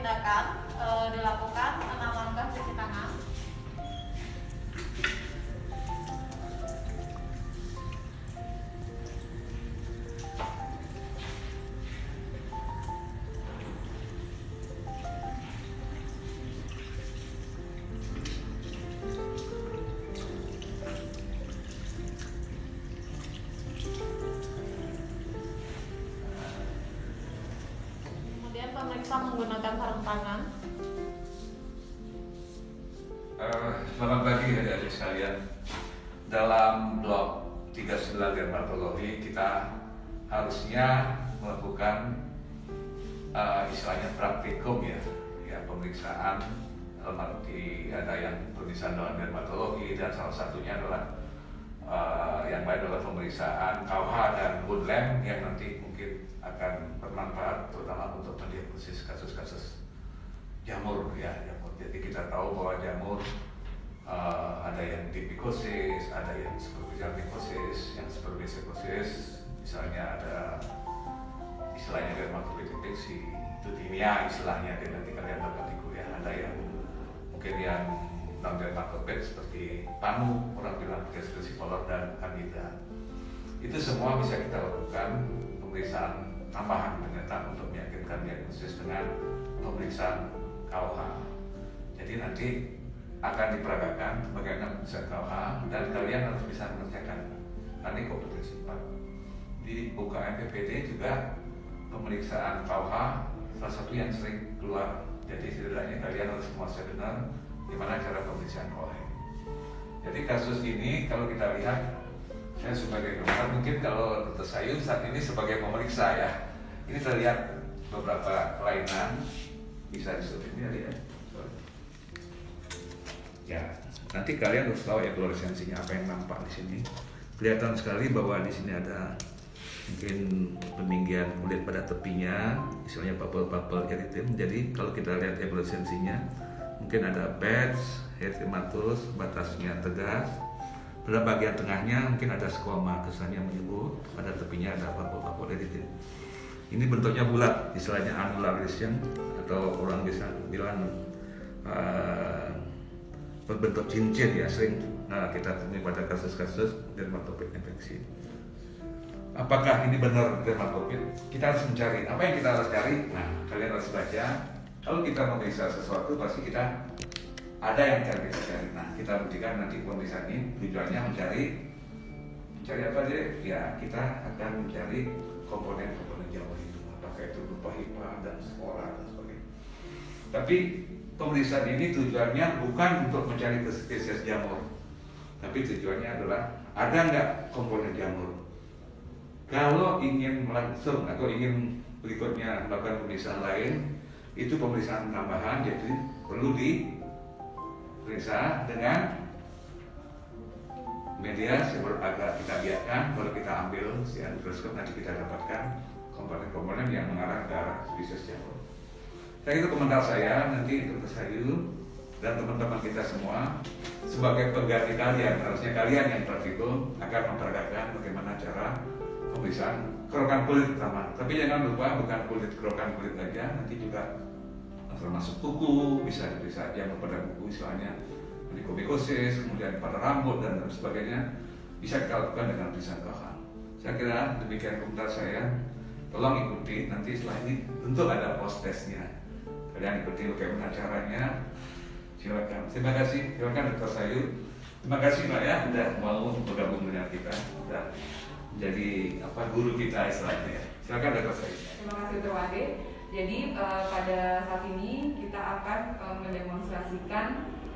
tindakan dilakukan 6 langkah cuci tangan. Pemeriksa menggunakan sarung tangan. Selamat pagi adik-adik sekalian. Dalam blok 39 dermatologi kita harusnya melakukan istilahnya praktikum ya pemeriksaan dalam arti ada yang pemeriksaan dalam dermatologi dan salah satunya adalah yang lain adalah pemeriksaan KUH dan Woodland yang nanti mungkin akan bermanfaat terutama untuk mendiagnosis kasus-kasus jamur ya jamur. Jadi kita tahu bahwa jamur ada yang dipikosis, ada yang superficial mikosis, yang superficial misalnya ada istilahnya dermatoid infeksi, itu kimia istilahnya nanti kalian dapat di kuliah. Ada yang mungkin yang non dermatoid seperti panu, orang bilang Klebsiella pylori dan candida. Itu semua bisa kita lakukan pemeriksaan tambahan ternyata untuk meyakinkan diagnosis dengan pemeriksaan KUH. Jadi nanti akan diperagakan bagaimana pemeriksaan KUH dan kalian harus bisa mengerjakan. Karena ini kompetensi 4. Di UKM PPD juga pemeriksaan KUH salah satu yang sering keluar. Jadi setidaknya kalian harus menguasai benar gimana cara pemeriksaan KUH ini. Jadi kasus ini kalau kita lihat, saya sebagai dokter mungkin kalau Dr. Sayu saat ini sebagai pemeriksa ya, ini terlihat beberapa kelainan bisa disebut ini ya. Ya, nanti kalian harus tahu ya fluoresensinya apa yang nampak di sini. Kelihatan sekali bahwa di sini ada mungkin peninggian kulit pada tepinya, istilahnya bubble eritem. Jadi kalau kita lihat fluoresensinya, mungkin ada patch, erythematous, batasnya tegas. Pada bagian tengahnya mungkin ada skoma, kesannya menyebut. Pada tepinya ada bubble eritem. Ini bentuknya bulat, istilahnya annular lesion atau orang bisa bilang berbentuk cincin ya, sering kita temui pada kasus-kasus dermatoid infeksi. Apakah ini benar dermatoid? Kita harus mencari. Apa yang kita harus cari? Nah, kalian harus baca. Kalau kita memeriksa sesuatu, pasti kita ada yang kita cari. Nah, kita buktikan nanti pemeriksaan ini tujuannya mencari apa deh? Ya, kita akan mencari komponen-komponen jamur itu. Apakah itu berupa hifa dan spora dan sebagainya. Tapi pemeriksaan ini tujuannya bukan untuk mencari spesies jamur, tapi tujuannya adalah ada nggak komponen jamur. Kalau ingin langsung atau ingin berikutnya melakukan pemeriksaan lain, itu pemeriksaan tambahan, jadi perlu diperiksa dengan media yang agak kita biarkan, baru kita ambil siar mikroskop, nanti kita dapatkan komponen-komponen yang mengarah ke arah spesies jamur. Saya itu komentar saya, nanti Dr. Sayu dan teman-teman kita semua sebagai pengganti kalian, harusnya kalian yang praktikum akan memperagakan bagaimana cara pemeriksaan kerokan kulit pertama. Tapi jangan lupa bukan kerokan kulit aja, nanti juga termasuk kuku, bisa diperiksa jamur pada kuku misalnya onychomycosis, kemudian pada rambut dan sebagainya, bisa kita lakukan dengan pemeriksaan KUH. Saya kira demikian komentar saya. Tolong ikuti, nanti setelah ini tentu ada post testnya. Kalian ikuti bagaimana caranya. Silakan. Terima kasih. Silakan Dr. Sayu. Terima kasih Mbak ya, sudah mau bergabung dengan kita, sudah menjadi guru kita istilahnya. Silakan Dr. Sayu. Terima kasih Dr. Wade. Jadi pada saat ini kita akan mendemonstrasikan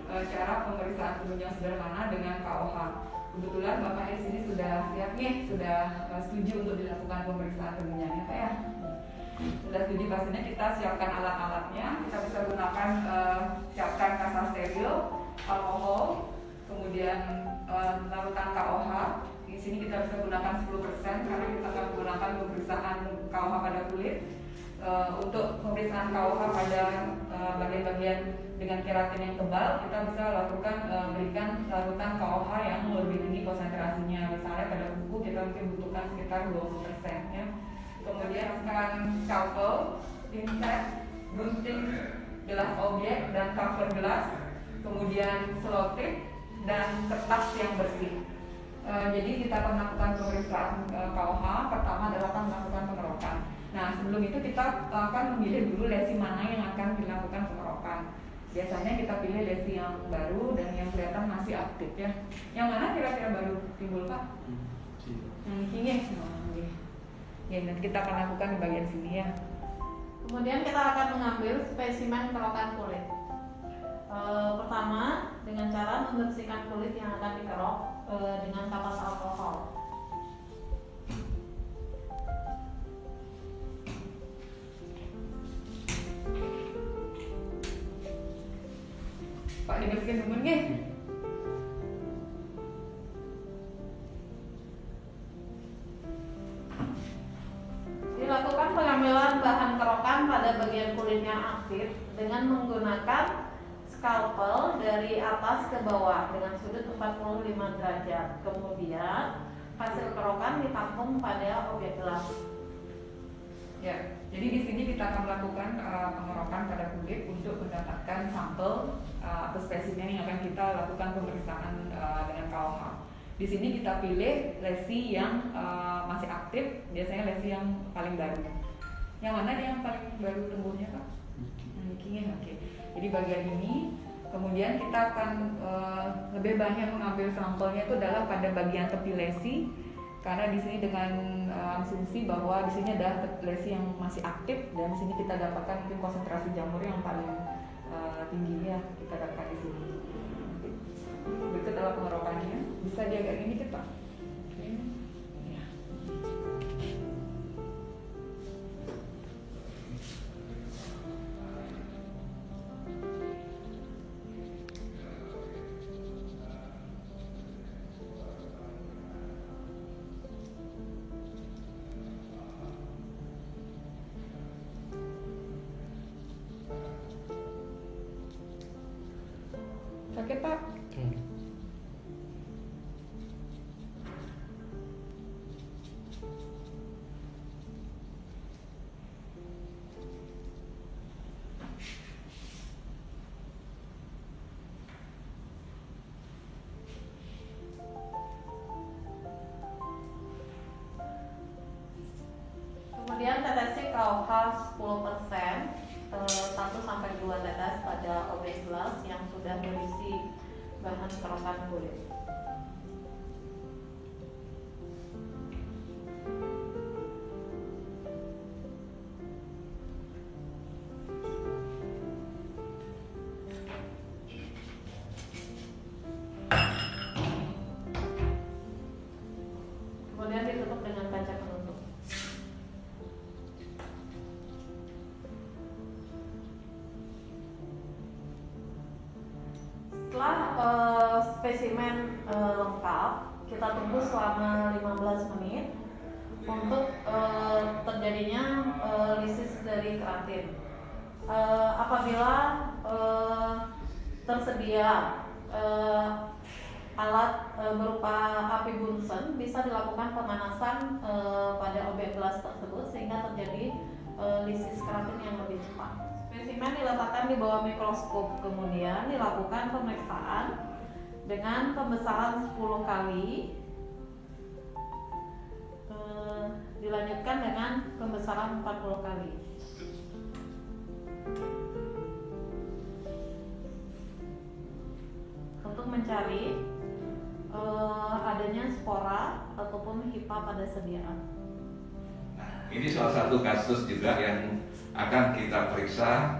cara pemeriksaan penunjang sederhana dengan KUH. Kebetulan Bapak di sini sudah siap nih, sudah setuju untuk dilakukan pemeriksaan penunjangnya, Pak ya. Sudah setuju, pastinya kita siapkan alat-alatnya. Kita bisa gunakan siapkan kasa steril, alkohol, kemudian larutan KUH. Di sini kita bisa gunakan 10% karena kita akan menggunakan pemeriksaan KUH pada kulit. Untuk pemeriksaan KUH pada bagian-bagian dengan keratin yang tebal, kita bisa lakukan berikan larutan KUH yang lebih tinggi konsentrasinya. Misalnya pada kuku kita mungkin butuhkan sekitar 20% ya. Kemudian sekarang scalpel, pinset, gunting gelas objek dan cover gelas, kemudian selotip dan kertas yang bersih. Jadi kita akan melakukan pemeriksaan KOH. Pertama adalah akan melakukan pengerokan. Nah, sebelum itu kita akan memilih dulu lesi mana yang akan dilakukan pengerokan. Biasanya kita pilih lesi yang baru dan yang kelihatan masih aktif ya. Yang mana kira-kira baru timbul, Pak? Kingnya. Ya, nanti kita akan lakukan di bagian sini ya. Kemudian kita akan mengambil spesimen kerokan kulit. Pertama, dengan cara membersihkan kulit yang akan dikerok dengan kapas alkohol. Pak, dibersihin dulu nggih. Dilakukan pengambilan bahan kerokan pada bagian kulit yang aktif dengan menggunakan skalpel dari atas ke bawah dengan sudut 45 derajat. Kemudian hasil kerokan ditampung pada objek gelas. Ya, jadi di sini kita akan melakukan pengerokan pada kulit untuk mendapatkan sampel atau spesimen yang akan kita lakukan pemeriksaan dengan KOH. Di sini kita pilih lesi yang masih aktif, biasanya lesi yang paling baru. Yang mana yang paling baru tumbuhnya, Pak? Oke. Jadi bagian ini, kemudian kita akan lebih banyak mengambil sampelnya itu adalah pada bagian tepi lesi, karena di sini dengan asumsi bahwa di sini ada lesi yang masih aktif dan di sini kita dapatkan mungkin konsentrasi jamur yang paling tinggi ya kita dapatkan di sini. Berikut adalah pengerokannya. Bisa diagak ini kita. Ya. Sakit, Pak? Kemudian tetesi KOH 10%, 1-2 tetes pada objek gelas yang sudah berisi bahan kerokan kulit. Kemudian ditutup dengan kaca penutup. Setelah spesimen lengkap, kita tunggu selama 15 menit untuk terjadinya lisis dari keratin. Apabila tersedia alat berupa api Bunsen, bisa dilakukan pemanasan pada objek gelas tersebut sehingga terjadi lisis keratin yang lebih cepat. Spesimen diletakkan di bawah mikroskop, kemudian dilakukan pemeriksaan dengan pembesaran 10 kali, dilanjutkan dengan pembesaran 40 kali. Untuk mencari adanya spora ataupun hipa pada sediaan. Ini salah satu kasus juga yang akan kita periksa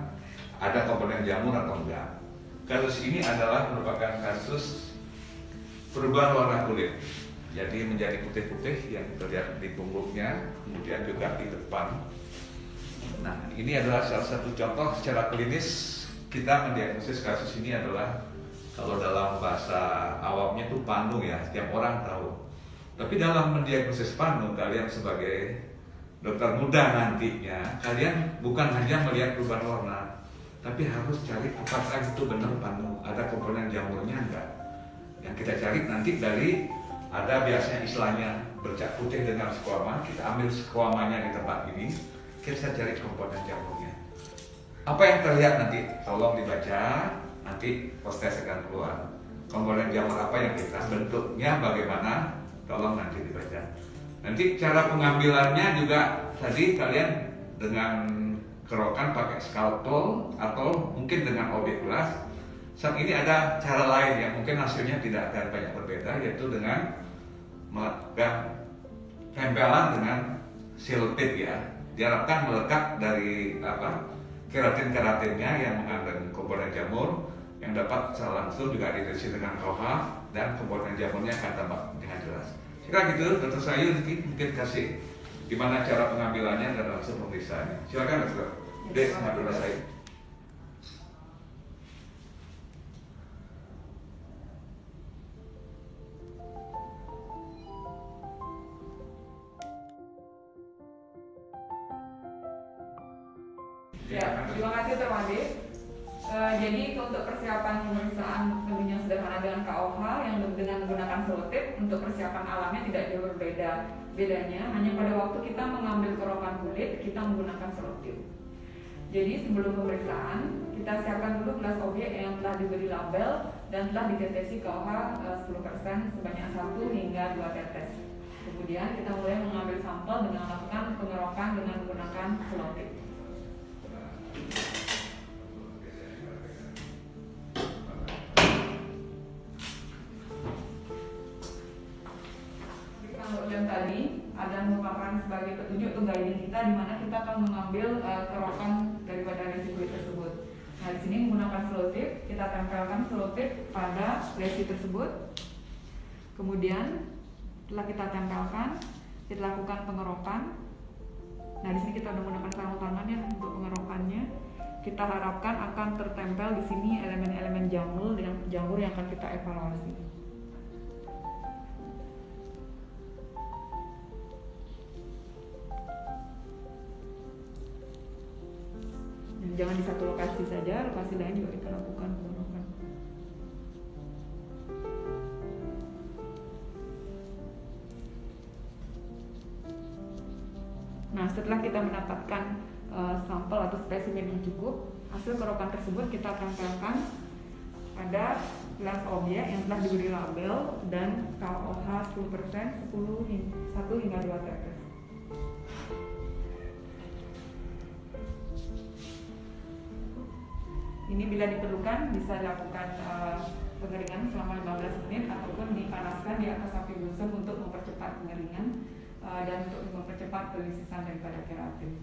ada komponen jamur atau enggak. Kasus ini adalah merupakan kasus perubahan warna kulit. Jadi menjadi putih-putih yang terlihat di punggungnya, kemudian juga di depan. Nah, ini adalah salah satu contoh secara klinis kita mendiagnosis kasus ini adalah kalau dalam bahasa awamnya itu panu ya, setiap orang tahu. Tapi dalam mendiagnosis panu, kalian sebagai dokter muda nantinya, kalian bukan hanya melihat perubahan warna, tapi harus cari apakah itu benar panu, ada komponen jamurnya enggak. Yang kita cari nanti dari ada biasanya istilahnya bercak putih dengan squama, kita ambil squamanya di tempat ini, kita cari komponen jamurnya. apa yang terlihat nanti tolong dibaca, nanti post-test akan keluar. Komponen jamur apa yang kita, bentuknya bagaimana, tolong nanti dibaca. Nanti cara pengambilannya juga tadi kalian dengan kerokan pakai scalpel atau mungkin dengan objek gelas. Saat ini ada cara lain yang mungkin hasilnya tidak akan banyak berbeda, yaitu dengan melekat tempelan dengan selotip ya. Diharapkan melekat dari keratin-keratinnya yang mengandung komponen jamur yang dapat secara langsung juga dideteksi dengan KOH dan komponen jamurnya akan tampak dengan jelas. Kira gitu, Dr. Sayu mungkin kasih gimana cara pengambilannya dan langsung pemeriksaannya. Silakan Dr. Des, Dr. Sayu. Ya, terima kasih Dr. Made. Jadi untuk persiapan pemeriksaan kelenjar sederhana dengan KOH yang dengan menggunakan selotip, untuk persiapan alamnya tidak jauh berbeda. Bedanya hanya pada waktu kita mengambil kerokan kulit, kita menggunakan selotip. Jadi sebelum pemeriksaan, kita siapkan dulu gelas objek yang telah diberi label dan telah dideteksi KOH 10% sebanyak 1 hingga 2 tetes. Kemudian kita mulai mengambil sampel dengan melakukan pengerokan dengan menggunakan selotip. Yang tadi ada merupakan sebagai petunjuk untuk guiding kita di mana kita akan mengambil kerokan daripada resi kulit tersebut. Nah, di sini menggunakan selotip, kita tempelkan selotip pada resi tersebut. Kemudian setelah kita tempelkan, kita lakukan pengerokan. Nah, di sini kita sudah menggunakan sarung tangan ya untuk pengerokannya. Kita harapkan akan tertempel di sini elemen-elemen jamur yang akan kita evaluasi. Jangan di satu lokasi saja, lokasi lain juga kita lakukan pengerokan. Nah, setelah kita mendapatkan sampel atau spesimen yang cukup, hasil kerokan tersebut kita tempelkan pada gelas objek yang telah diberi label dan KOH 10%, 1 hingga 2 tetes. Ini bila diperlukan bisa dilakukan pengeringan selama 15 menit ataupun dipanaskan di atas api busuk untuk mempercepat pengeringan dan untuk mempercepat pelisisan daripada keratin.